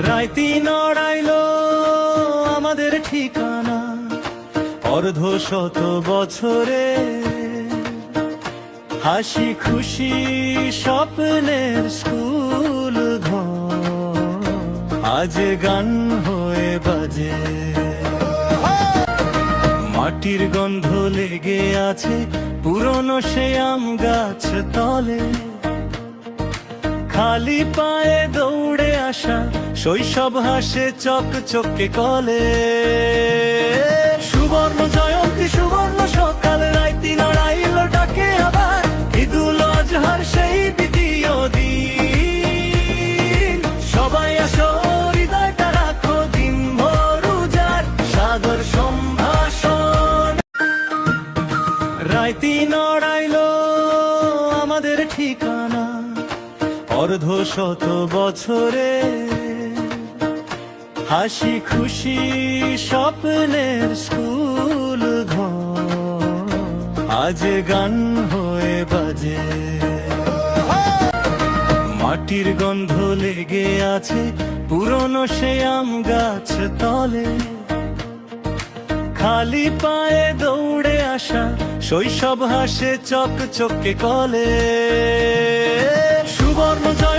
রাইতি নড়াইলো আমাদের ঠিকানা অর্ধ শত বছরে, হাসি খুশি স্বপ্নের স্কুল ঘর আজ গান হয়ে বাজে। মাটির গন্ধ লেগে আছে পুরনো সে আম গাছ তলে, খালি পায়ে দৌড়ে আসা শৈশব হাসে চকচকে কলে। সুবর্ণ জয়ন্তী সুবর্ণ সকাল, রাইতি নড়াইল ডাকে আবার ঈদুল আজহার সেই দ্বিতীয় দিন। সবাই আসো হৃদয়টা রাখো দিন ভর উজার সাগর সম্ভাষণ। রাইতি নড়াইল আমাদের ঠিকানা অর্ধ শত বছরে, হাসি খুশি স্বপ্নের স্কুল ঘর আজ গান হয়ে বাজে। মাটির গন্ধ লেগে আছে পুরনো সে আম গাছ তলে, খালি পায়ে দৌড়ে আসা শৈশব হাসে চকচকে কলে। সুবর্ণ জয়